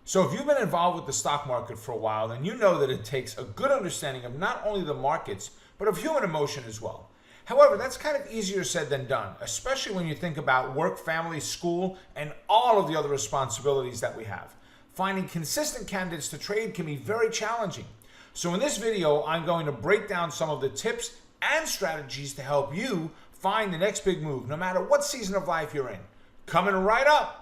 So if you've been involved with the stock market for a while, then you know that it takes a good understanding of not only the markets, but of human emotion as well. However, that's kind of easier said than done, especially when you think about work, family, school, and all of the other responsibilities that we have. Finding consistent candidates to trade can be very challenging. So in this video, I'm going to break down some of the tips and strategies to help you find the next big move, no matter what season of life you're in. Coming right up.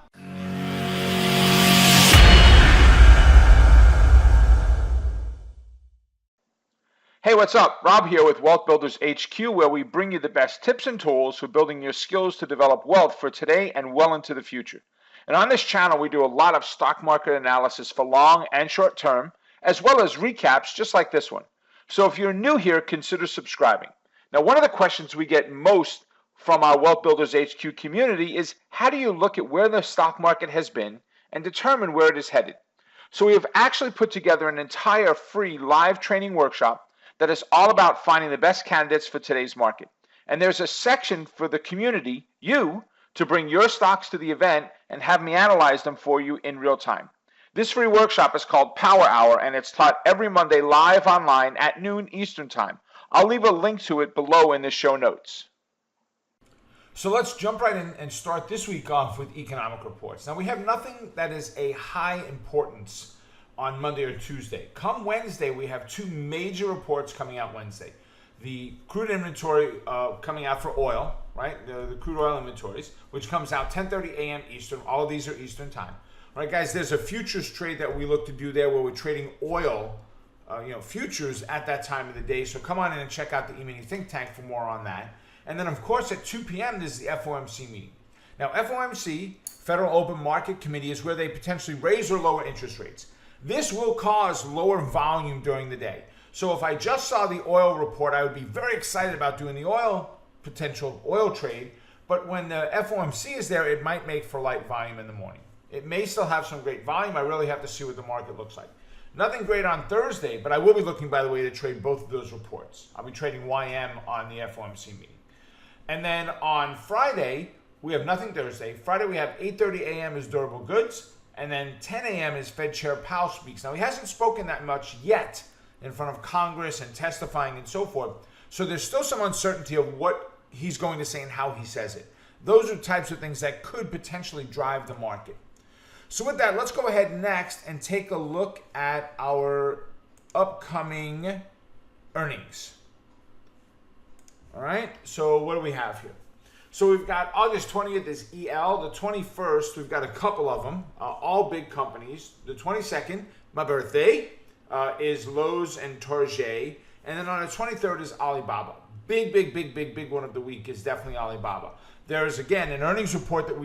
Hey, what's up? Rob here with Wealth Builders HQ, where we bring you the best tips and tools for building your skills to develop wealth for today and well into the future. And on this channel, we do a lot of stock market analysis for long and short term, as well as recaps just like this one. So if you're new here, consider subscribing. Now, one of the questions we get most from our Wealth Builders HQ community is, how do you look at where the stock market has been and determine where it is headed? So we have actually put together an entire free live training workshop that is all about finding the best candidates for today's market. And there's a section for the community, you, to bring your stocks to the event and have me analyze them for you in real time. This free workshop is called Power Hour, and it's taught every Monday live online at noon Eastern Time. I'll leave a link to it below in the show notes. So let's jump right in and start this week off with economic reports. Now, we have nothing that is a high importance on Monday or Tuesday. Come Wednesday, we have two major reports coming out Wednesday. The crude inventory coming out for oil, right? The crude oil inventories, which comes out 10:30 a.m. Eastern. All of these are Eastern time. All right, guys, there's a futures trade that we look to do there where we're trading oil, futures at that time of the day. So come on in and check out the E-mini Think Tank for more on that. And then, of course, at 2 p.m., this is the FOMC meeting. Now, FOMC, Federal Open Market Committee, is where they potentially raise or lower interest rates. This will cause lower volume during the day. So if I just saw the oil report, I would be very excited about doing the potential oil trade. But when the FOMC is there, it might make for light volume in the morning. It may still have some great volume. I really have to see what the market looks like. Nothing great on Thursday, but I will be looking, by the way, to trade both of those reports. I'll be trading YM on the FOMC meeting. And then on Friday, we have nothing Thursday. Friday, we have 8:30 a.m. is durable goods. And then 10 a.m. is Fed Chair Powell speaks. Now, he hasn't spoken that much yet in front of Congress and testifying and so forth. So there's still some uncertainty of what he's going to say and how he says it. Those are types of things that could potentially drive the market. So with that, let's go ahead next and take a look at our upcoming earnings. All right, so what do we have here? So we've got August 20th is EL. The 21st, we've got a couple of them, all big companies. The 22nd, my birthday, is Lowe's and Target. And then on the 23rd is Alibaba. Big one of the week is definitely Alibaba. There's, again, an earnings report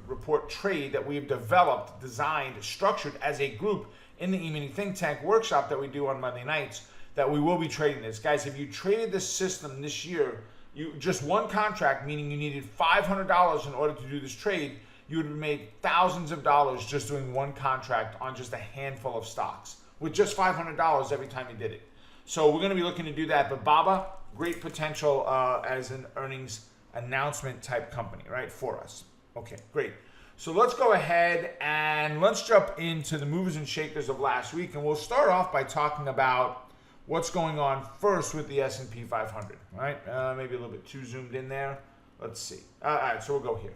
report trade that we've developed, designed, structured as a group in the E-mini Think Tank workshop that we do on Monday nights that we will be trading this. Guys, if you traded this system this year, you just one contract, meaning you needed $500 in order to do this trade, you would have made thousands of dollars just doing one contract on just a handful of stocks with just $500 every time you did it. So we're going to be looking to do that. But Baba, great potential as an earnings announcement type company, right, for us. Okay, great. So let's go ahead and let's jump into the movers and shakers of last week. And we'll start off by talking about what's going on first with the S&P 500, right? Maybe a little bit too zoomed in there. Let's see. All right, so we'll go here.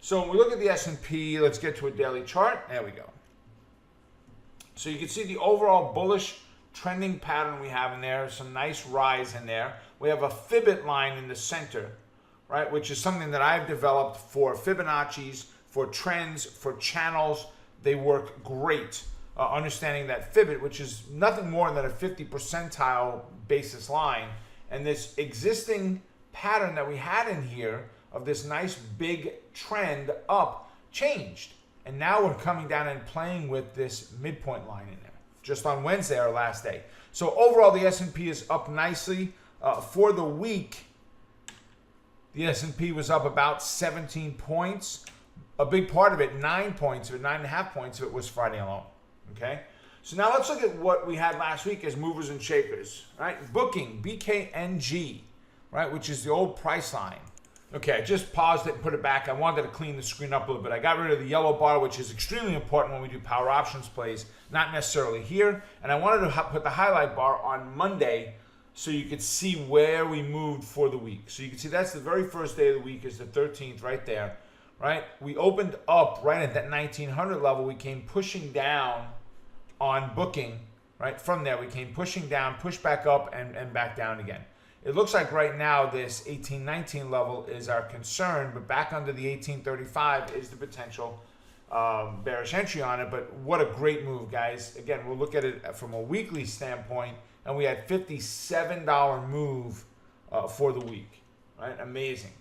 So when we look at the S&P, let's get to a daily chart. There we go. So you can see the overall bullish trending pattern we have in there. Some nice rise in there. We have a Fibot line in the center, right, which is something that I've developed for Fibonacci's, for trends, for channels. They work great. Understanding that Fibot, which is nothing more than a 50 percentile basis line, and this existing pattern that we had in here of this nice big trend up changed. And now we're coming down and playing with this midpoint line in there, just on Wednesday, our last day. So overall, the S&P is up nicely. For the week, the S&P was up about 17 points. A big part of it, 9 points of it, 9.5 points of it was Friday alone. Okay, so now let's look at what we had last week as movers and shakers, right? Booking, BKNG, right, which is the old price line. Okay, I just paused it and put it back. I wanted to clean the screen up a little bit. I got rid of the yellow bar, which is extremely important when we do power options plays, not necessarily here. And I wanted to put the highlight bar on Monday so you could see where we moved for the week. So you can see that's the very first day of the week is the 13th right there, right? We opened up right at that 1900 level. We came pushing down on booking, right? From there, we came pushing down, pushed back up, and back down again. It looks like right now this 1819 level is our concern, but back under the 1835 is the potential bearish entry on it. But what a great move, guys. Again, we'll look at it from a weekly standpoint, and we had $57 move for the week, right? Amazing,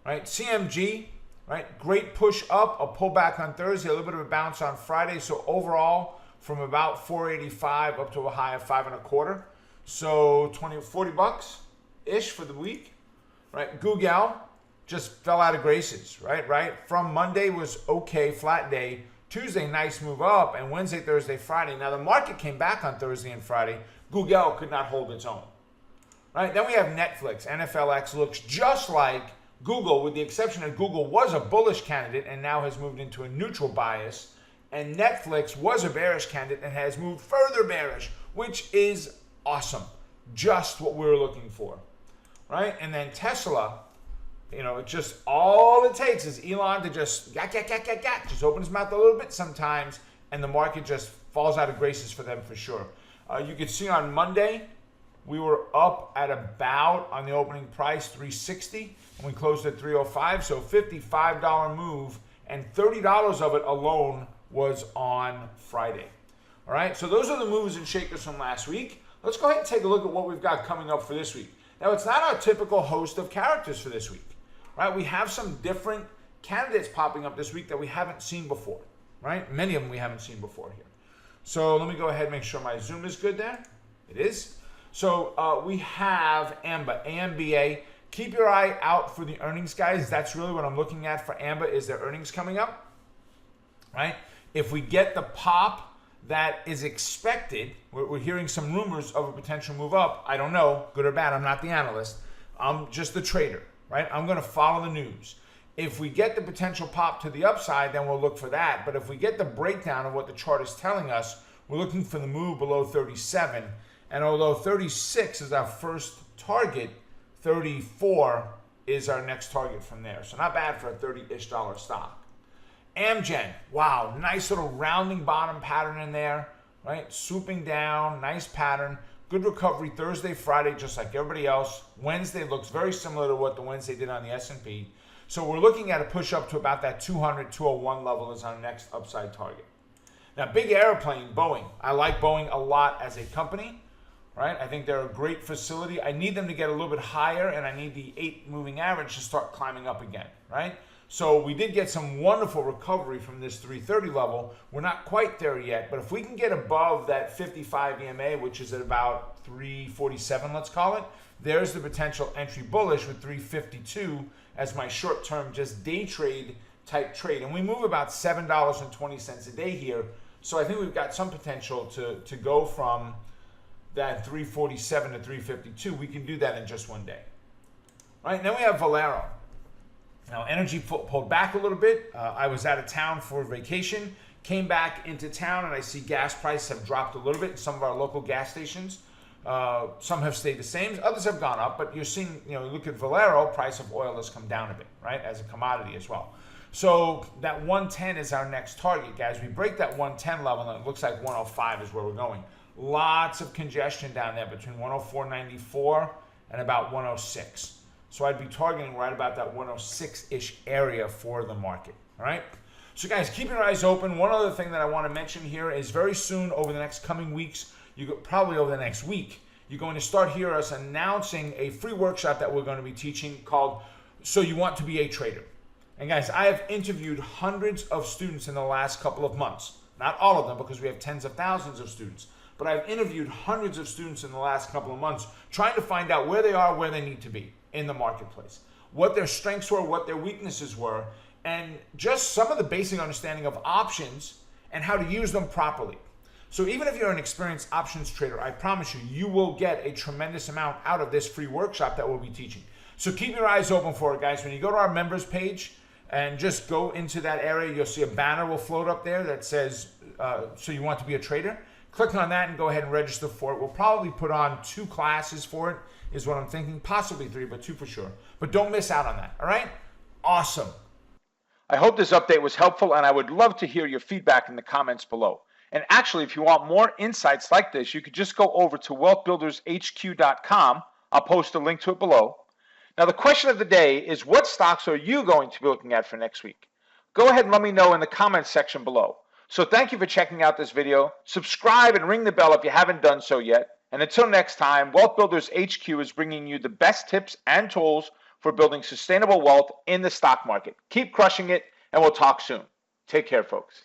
right? CMG, right? Great push up, a pullback on Thursday, a little bit of a bounce on Friday. So overall, from about 485 up to a high of 5.25. So 40 bucks ish for the week, right? Google just fell out of graces, right? From Monday was okay, flat day. Tuesday, nice move up, and Wednesday, Thursday, Friday. Now the market came back on Thursday and Friday. Google could not hold its own, right? Then we have Netflix. NFLX looks just like Google, with the exception that Google was a bullish candidate and now has moved into a neutral bias, and Netflix was a bearish candidate and has moved further bearish, which is awesome. Just what we were looking for, right? And then Tesla, it's just all it takes is Elon to just just open his mouth a little bit sometimes, and the market just falls out of graces for them for sure. You can see on Monday, we were up at about, on the opening price, 360, and we closed at 305, so $55 move, and $30 of it alone was on Friday. All right, so those are the movers and shakers from last week. Let's go ahead and take a look at what we've got coming up for this week. Now, it's not our typical host of characters for this week, right? We have some different candidates popping up this week that we haven't seen before, right? Many of them we haven't seen before here. So let me go ahead and make sure my Zoom is good there. It is. So we have AMBA, AMBA. Keep your eye out for the earnings, guys. That's really what I'm looking at for AMBA, is their earnings coming up, right? If we get the pop that is expected, we're hearing some rumors of a potential move up. I don't know, good or bad. I'm not the analyst. I'm just the trader, right? I'm going to follow the news. If we get the potential pop to the upside, then we'll look for that. But if we get the breakdown of what the chart is telling us, we're looking for the move below 37. And although 36 is our first target, 34 is our next target from there. So not bad for a $30-ish stock. Amgen, wow, nice little rounding bottom pattern in there, right? Swooping down, nice pattern. Good recovery Thursday, Friday, just like everybody else. Wednesday looks very similar to what the Wednesday did on the S&P. So we're looking at a push up to about that 200, 201 level is our next upside target. Now, big airplane, Boeing. I like Boeing a lot as a company, right? I think they're a great facility. I need them to get a little bit higher, and I need the 8 moving average to start climbing up again, right? So we did get some wonderful recovery from this 330 level. We're not quite there yet, but if we can get above that 55 EMA, which is at about 347, let's call it, there's the potential entry bullish with 352 as my short-term just day trade type trade. And we move about $7.20 a day here. So I think we've got some potential to go from that 347 to 352. We can do that in just one day. All right, then we have Valero. Now, energy pulled back a little bit. I was out of town for vacation, came back into town, and I see gas prices have dropped a little bit in some of our local gas stations. Some have stayed the same, others have gone up, but you're seeing, look at Valero, price of oil has come down a bit, right, as a commodity as well. So that 110 is our next target, guys. We break that 110 level, and it looks like 105 is where we're going. Lots of congestion down there between 104.94 and about 106. So I'd be targeting right about that 106-ish area for the market, all right? So guys, keep your eyes open. One other thing that I want to mention here is very soon, over the next coming weeks, probably over the next week, you're going to start hearing us announcing a free workshop that we're going to be teaching called So You Want to Be a Trader. And guys, I have interviewed hundreds of students in the last couple of months. Not all of them, because we have tens of thousands of students. But I've interviewed hundreds of students in the last couple of months trying to find out where they are, where they need to be in the marketplace, what their strengths were, what their weaknesses were, and just some of the basic understanding of options and how to use them properly. So even if you're an experienced options trader, I promise you, you will get a tremendous amount out of this free workshop that we'll be teaching. So keep your eyes open for it, guys. When you go to our members page and just go into that area, you'll see a banner will float up there that says, so you want to be a trader? Click on that and go ahead and register for it. We'll probably put on 2 classes for it, is what I'm thinking. Possibly 3, but 2 for sure. But don't miss out on that, all right? Awesome. I hope this update was helpful, and I would love to hear your feedback in the comments below. And actually, if you want more insights like this, you could just go over to wealthbuildershq.com. I'll post a link to it below. Now, the question of the day is, what stocks are you going to be looking at for next week? Go ahead and let me know in the comments section below. So thank you for checking out this video. Subscribe and ring the bell if you haven't done so yet. And until next time, Wealth Builders HQ is bringing you the best tips and tools for building sustainable wealth in the stock market. Keep crushing it, and we'll talk soon. Take care, folks.